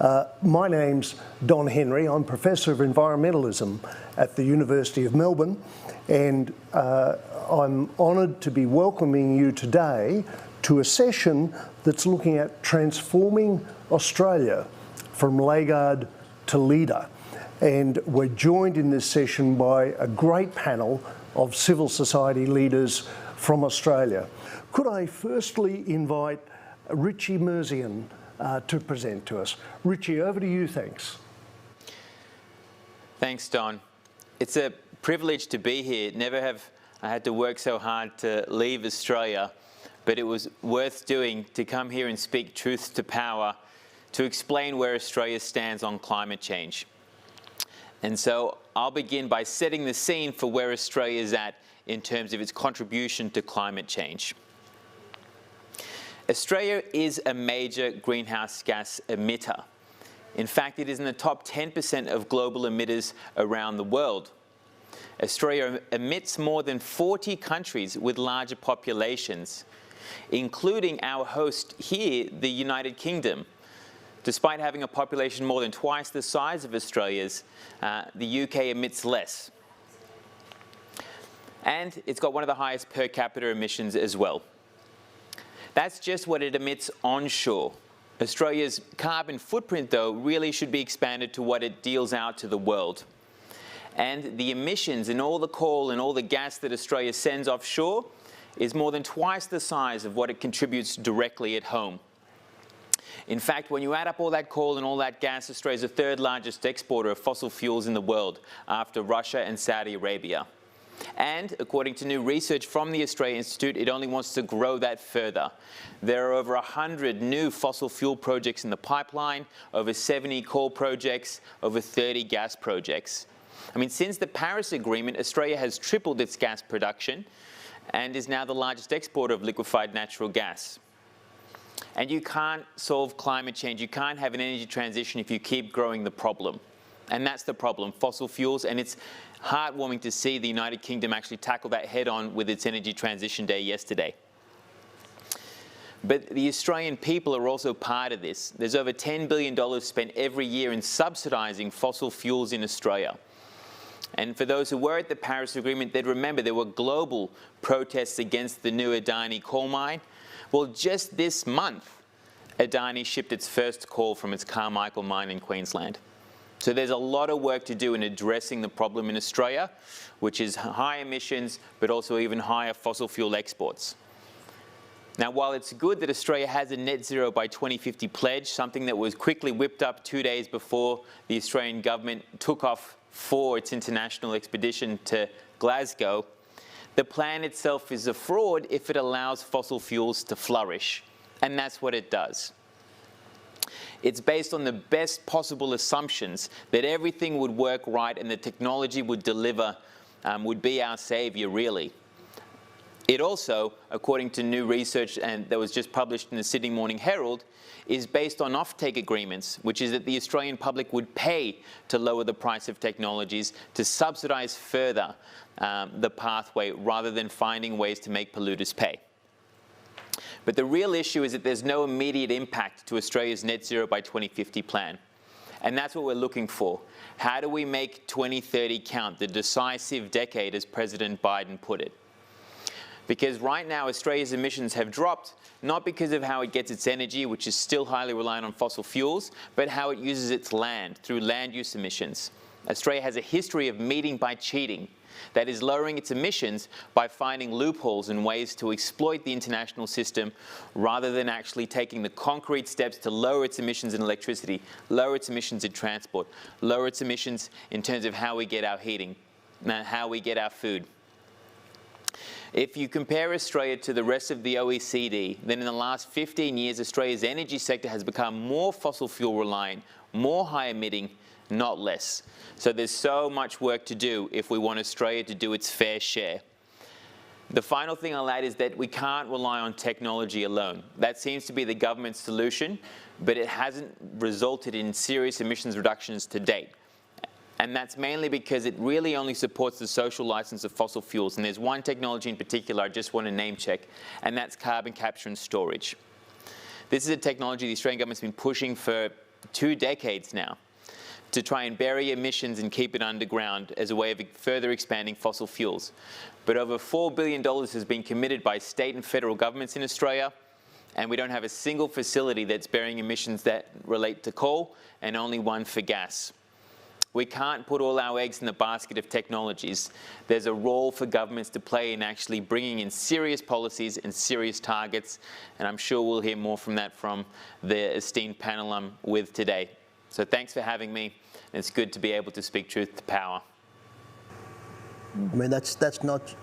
My name's Don Henry. I'm Professor of Environmentalism at the University of Melbourne, and I'm honoured to be welcoming you today to a session that's looking at transforming Australia from Laggard to leader. And we're joined in this session by a great panel of civil society leaders from Australia. Could I firstly invite Richie Merzian to present to us. Richie, over to you, thanks. Thanks, Don. It's a privilege to be here. Never have I had to work so hard to leave Australia, but it was worth doing to come here and speak truth to power, to explain where Australia stands on climate change. And so I'll begin by setting the scene for where Australia is at in terms of its contribution to climate change. Australia is a major greenhouse gas emitter. In fact, it is in the top 10% of global emitters around the world. Australia emits more than 40 countries with larger populations, including our host here, the United Kingdom. Despite having a population more than twice the size of Australia's, the UK emits less. And it's got one of the highest per capita emissions as well. That's just what it emits onshore. Australia's carbon footprint, though, really should be expanded to what it deals out to the world. And the emissions and all the coal and all the gas that Australia sends offshore is more than twice the size of what it contributes directly at home. In fact, when you add up all that coal and all that gas, Australia is the third largest exporter of fossil fuels in the world, after Russia and Saudi Arabia. And according to new research from the Australia Institute, it only wants to grow that further. There are over 100 new fossil fuel projects in the pipeline, over 70 coal projects, over 30 gas projects. I mean, since the Paris Agreement, Australia has tripled its gas production and is now the largest exporter of liquefied natural gas. And you can't solve climate change, you can't have an energy transition if you keep growing the problem. And that's the problem, fossil fuels, and it's heartwarming to see the United Kingdom actually tackle that head-on with its Energy Transition Day yesterday. But the Australian people are also part of this. There's over $10 billion spent every year in subsidising fossil fuels in Australia. And for those who were at the Paris Agreement, they'd remember there were global protests against the new Adani coal mine. Well, just this month, Adani shipped its first coal from its Carmichael mine in Queensland. So there's a lot of work to do in addressing the problem in Australia, which is high emissions, but also even higher fossil fuel exports. Now, while it's good that Australia has a net zero by 2050 pledge, something that was quickly whipped up 2 days before the Australian government took off for its international expedition to Glasgow, the plan itself is a fraud if it allows fossil fuels to flourish. And that's what it does. It's based on the best possible assumptions that everything would work right and the technology would deliver, would be our savior, really. It also, according to new research that was just published in the Sydney Morning Herald, is based on offtake agreements, which is that the Australian public would pay to lower the price of technologies to subsidise further the pathway rather than finding ways to make polluters pay. But the real issue is that there's no immediate impact to Australia's net zero by 2050 plan. And that's what we're looking for. How do we make 2030 count, the decisive decade, as President Biden put it? Because right now, Australia's emissions have dropped, not because of how it gets its energy, which is still highly reliant on fossil fuels, but how it uses its land, through land use emissions. Australia has a history of meeting by cheating. That is, lowering its emissions by finding loopholes and ways to exploit the international system rather than actually taking the concrete steps to lower its emissions in electricity, lower its emissions in transport, lower its emissions in terms of how we get our heating, how we get our food. If you compare Australia to the rest of the OECD, then in the last 15 years, Australia's energy sector has become more fossil fuel reliant, more high emitting, not less. So there's so much work to do if we want Australia to do its fair share. The final thing I'll add is that we can't rely on technology alone. That seems to be the government's solution, but it hasn't resulted in serious emissions reductions to date. And that's mainly because it really only supports the social license of fossil fuels. And there's one technology in particular I just want to name check, and that's carbon capture and storage. This is a technology the Australian government's been pushing for 2 decades now to try and bury emissions and keep it underground as a way of further expanding fossil fuels. But over $4 billion has been committed by state and federal governments in Australia, and we don't have a single facility that's burying emissions that relate to coal, and only one for gas. We can't put all our eggs in the basket of technologies. There's a role for governments to play in actually bringing in serious policies and serious targets, and I'm sure we'll hear more from that from the esteemed panel I'm with today. So thanks for having me, and it's good to be able to speak truth to power. I mean, that's not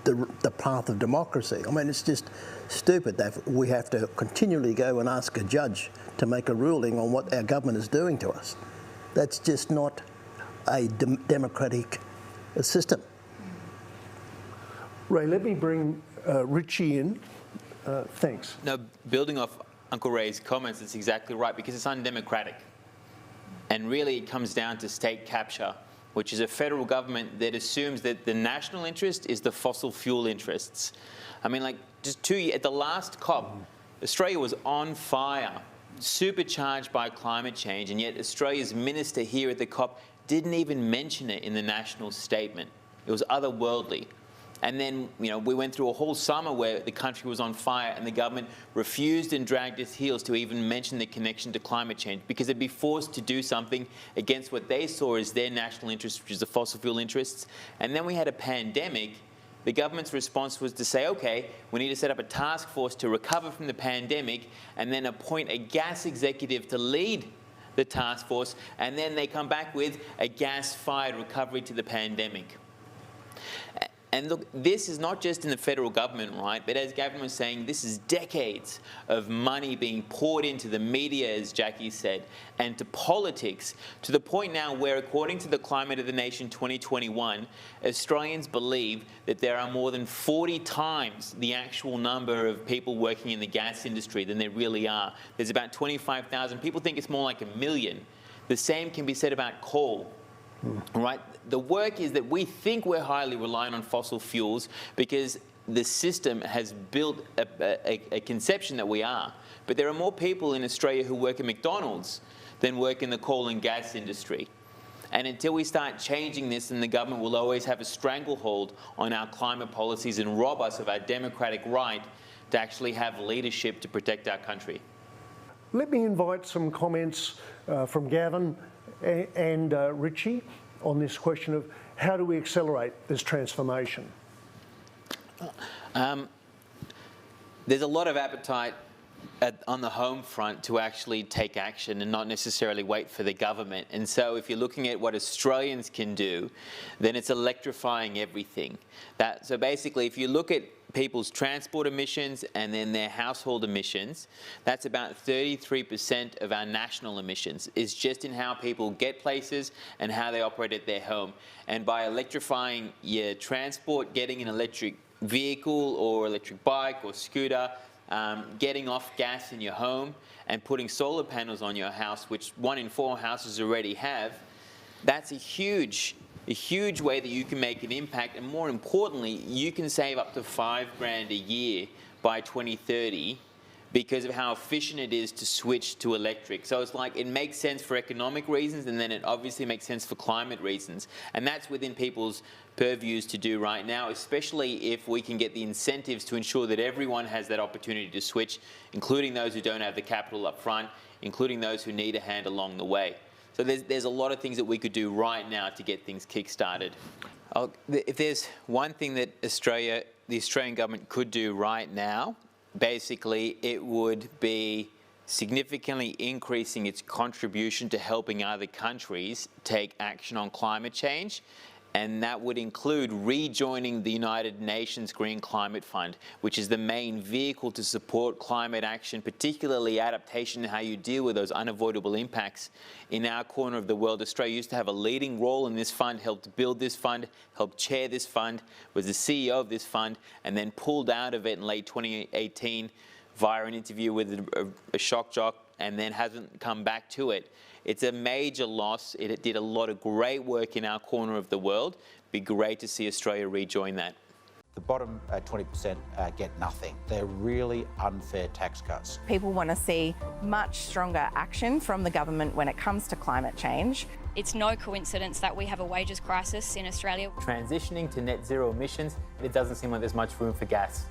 the path of democracy. I mean, it's just stupid that we have to continually go and ask a judge to make a ruling on what our government is doing to us. That's just not a democratic system. Ray, let me bring Richie in. Thanks. No, building off Uncle Ray's comments, it's exactly right, because it's undemocratic. And really it comes down to state capture, which is a federal government that assumes that the national interest is the fossil fuel interests. I mean, like, just at the last COP, Australia was on fire, supercharged by climate change, and yet Australia's minister here at the COP didn't even mention it in the national statement. It was otherworldly. And then, we went through a whole summer where the country was on fire and the government refused and dragged its heels to even mention the connection to climate change, because they'd be forced to do something against what they saw as their national interest, which is the fossil fuel interests. And then we had a pandemic. The government's response was to say, okay, we need to set up a task force to recover from the pandemic, and then appoint a gas executive to lead the task force, and then they come back with a gas-fired recovery to the pandemic. And look, this is not just in the federal government, right? But as Gavin was saying, this is decades of money being poured into the media, as Jackie said, and to politics, to the point now where, according to the Climate of the Nation 2021, Australians believe that there are more than 40 times the actual number of people working in the gas industry than there really are. There's about 25,000. People think it's more like 1 million. The same can be said about coal. Right? The work is that we think we're highly reliant on fossil fuels because the system has built a conception that we are. But there are more people in Australia who work at McDonald's than work in the coal and gas industry. And until we start changing this, then the government will always have a stranglehold on our climate policies and rob us of our democratic right to actually have leadership to protect our country. Let me invite some comments from Gavin and Richie on this question of how do we accelerate this transformation? There's a lot of appetite on the home front to actually take action and not necessarily wait for the government. And so if you're looking at what Australians can do, then it's electrifying everything. So basically, if you look at people's transport emissions and then their household emissions, that's about 33% of our national emissions, is just in how people get places and how they operate at their home. And by electrifying your transport, getting an electric vehicle or electric bike or scooter, getting off gas in your home and putting solar panels on your house, which 1 in 4 houses already have, that's a huge way that you can make an impact. And more importantly, you can save up to $5,000 a year by 2030 because of how efficient it is to switch to electric. So it's like, it makes sense for economic reasons, and then it obviously makes sense for climate reasons. And that's within people's purviews to do right now, especially if we can get the incentives to ensure that everyone has that opportunity to switch, including those who don't have the capital up front, including those who need a hand along the way. So there's a lot of things that we could do right now to get things kick-started. If there's one thing that the Australian government could do right now, basically it would be significantly increasing its contribution to helping other countries take action on climate change. And that would include rejoining the United Nations Green Climate Fund, which is the main vehicle to support climate action, particularly adaptation and how you deal with those unavoidable impacts. In our corner of the world, Australia used to have a leading role in this fund, helped build this fund, helped chair this fund, was the CEO of this fund, and then pulled out of it in late 2018 via an interview with a shock jock, and then hasn't come back to it. It's a major loss. It did a lot of great work in our corner of the world. It'd be great to see Australia rejoin that. The bottom 20% get nothing. They're really unfair tax cuts. People want to see much stronger action from the government when it comes to climate change. It's no coincidence that we have a wages crisis in Australia. Transitioning to net zero emissions, it doesn't seem like there's much room for gas.